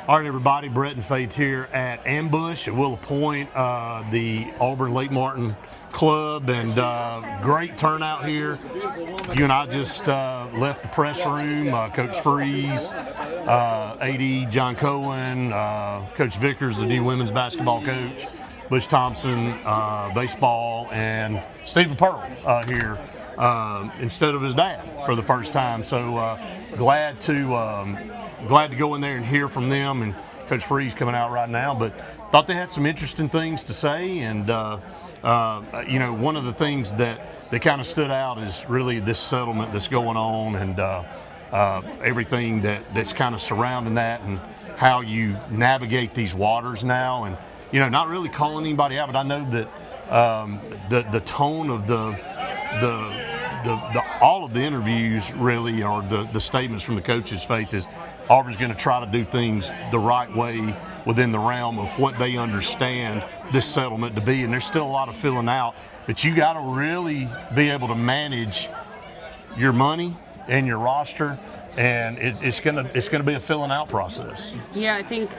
All right, everybody, Brett and Faith here at Ambush at Willow Point, the Auburn Lake Martin Club, and great turnout here. You and I just left the press room. Coach Freeze, AD John Cohen, Coach Vickers, the new women's basketball coach, Bush Thompson, baseball, and Stephen Pearl here instead of his dad for the first time. So glad to go in there and hear from them, and Coach Freeze coming out right now. But thought they had some interesting things to say, and one of the things that kind of stood out is really this settlement that's going on, and everything that's kind of surrounding that, and how you navigate these waters now, and not really calling anybody out. But I know that the tone of the all of the interviews really, or the statements from the coaches, Faith, is Auburn's going to try to do things the right way within the realm of what they understand this settlement to be. And there's still a lot of filling out, but you got to really be able to manage your money and your roster, and it's gonna be a filling out process. Yeah, I think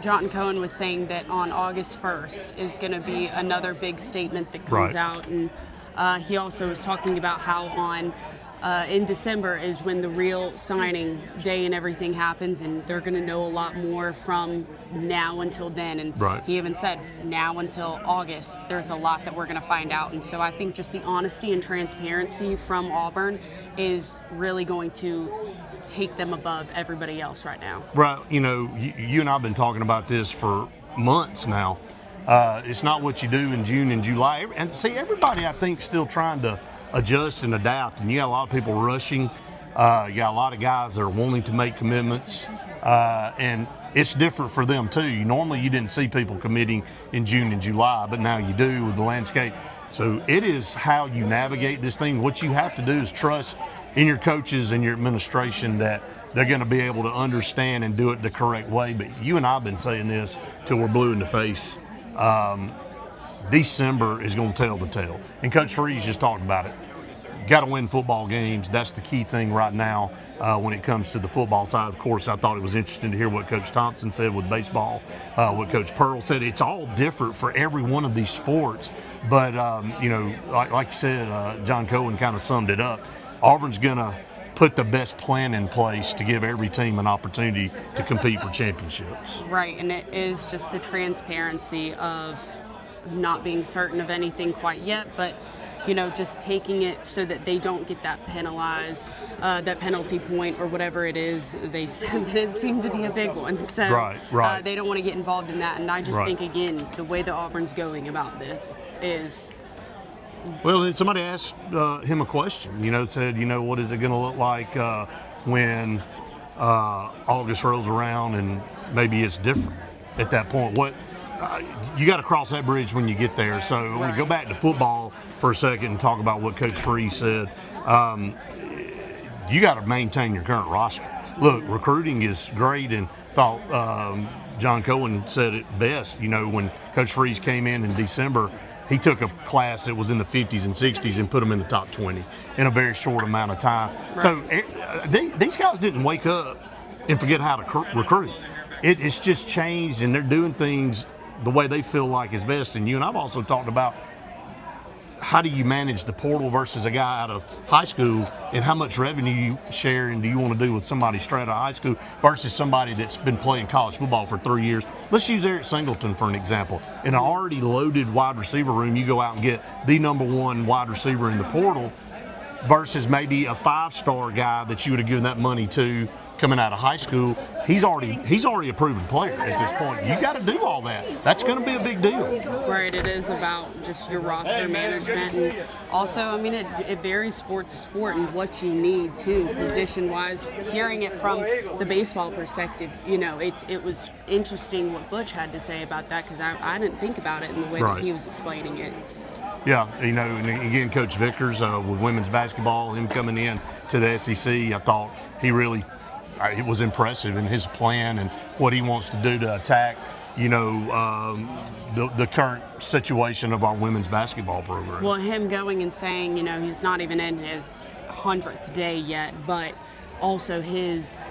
John Cohen was saying that on August 1st is going to be another big statement that comes out, and he also was talking about how in December is when the real signing day and everything happens, and they're going to know a lot more from now until then. And he even said now until August, there's a lot that we're going to find out. And so I think just the honesty and transparency from Auburn is really going to take them above everybody else right now. Right. You and I have been talking about this for months now. It's not what you do in June and July. And see, everybody, I think, still trying to adjust and adapt. And you got a lot of people rushing. You got a lot of guys that are wanting to make commitments. And it's different for them, too. Normally, you didn't see people committing in June and July, but now you do with the landscape. So it is how you navigate this thing. What you have to do is trust in your coaches and your administration that they're going to be able to understand and do it the correct way. But you and I have been saying this till we're blue in the face. December is going to tell the tale. And Coach Freeze just talked about it. Got to win football games. That's the key thing right now when it comes to the football side. Of course, I thought it was interesting to hear what Coach Thompson said with baseball, what Coach Pearl said. It's all different for every one of these sports. But, like you said, John Cohen kind of summed it up. Auburn's going to put the best plan in place to give every team an opportunity to compete for championships. Right, and it is just the transparency of not being certain of anything quite yet, but just taking it so that they don't get that penalized, that penalty point or whatever it is. They said that it seemed to be a big one, so they don't want to get involved in that. And I just think, again, the way that Auburn's going about this is. Well, then somebody asked him a question. Said, what is it going to look like when August rolls around and maybe it's different at that point? What you got to cross that bridge when you get there. So I'm going to go back to football for a second and talk about what Coach Freeze said. You got to maintain your current roster. Look, recruiting is great, and thought John Cohen said it best. When Coach Freeze came in December, he took a class that was in the 50s and 60s and put them in the top 20 in a very short amount of time. So these guys didn't wake up and forget how to recruit. It's just changed, and they're doing things the way they feel like is best. And you and I've also talked about how do you manage the portal versus a guy out of high school, and how much revenue sharing do you want to do with somebody straight out of high school versus somebody that's been playing college football for 3 years. Let's use Eric Singleton for an example. In an already loaded wide receiver room, you go out and get the number one wide receiver in the portal versus maybe a 5-star guy that you would have given that money to coming out of high school. He's already a proven player at this point. You got to do all that. That's going to be a big deal. Right. It is about just your roster management, and also, it varies sport to sport and what you need too, position-wise. Hearing it from the baseball perspective, it was interesting what Butch had to say about that, because I didn't think about it in the way that he was explaining it. Yeah, and again, Coach Vickers with women's basketball, him coming in to the SEC, I thought he really. It was impressive in his plan and what he wants to do to attack, the current situation of our women's basketball program. Well, him going and saying, he's not even in his 100th day yet, but also his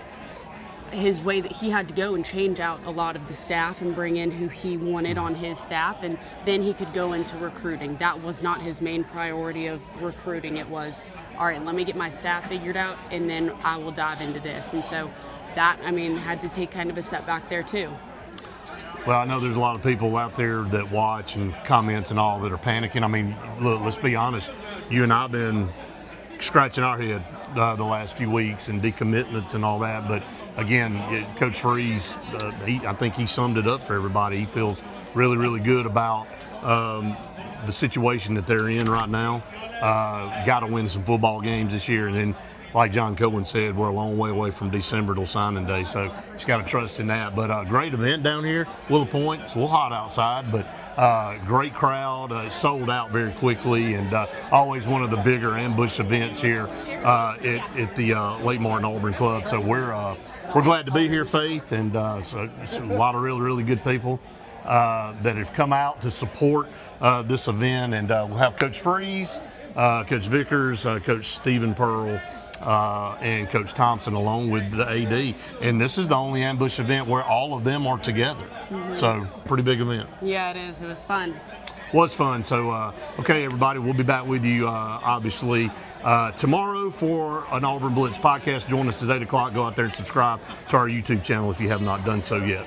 his way that he had to go and change out a lot of the staff and bring in who he wanted on his staff, and then he could go into recruiting. That was not his main priority of recruiting. It was, all right, let me get my staff figured out, and then I will dive into this. And so that, I mean, had to take kind of a setback there too. Well, I know there's a lot of people out there that watch and comments and all that are panicking. I mean, look, let's be honest. You and I have been scratching our head the last few weeks and decommitments and all that. But again, Coach Freeze, I think he summed it up for everybody. He feels really, really good about the situation that they're in right now. Got to win some football games this year, and then, like John Cohen said, we're a long way away from December till signing day, so just got to trust in that. But great event down here, Willow Point. It's a little hot outside, but great crowd. Sold out very quickly, and always one of the bigger ambush events here at the Lake Martin Auburn Club. So we're glad to be here, Faith, and so it's a lot of really, really good people that have come out to support this event. And we'll have Coach Freeze, Coach Vickers, Coach Stephen Pearl, and Coach Thompson along with the AD. And this is the only ambush event where all of them are together. Mm-hmm. So pretty big event. Yeah, it is. It was fun. Was fun. So, okay, everybody, we'll be back with you, obviously, tomorrow for an Auburn Blitz podcast. Join us at 8 o'clock. Go out there and subscribe to our YouTube channel if you have not done so yet.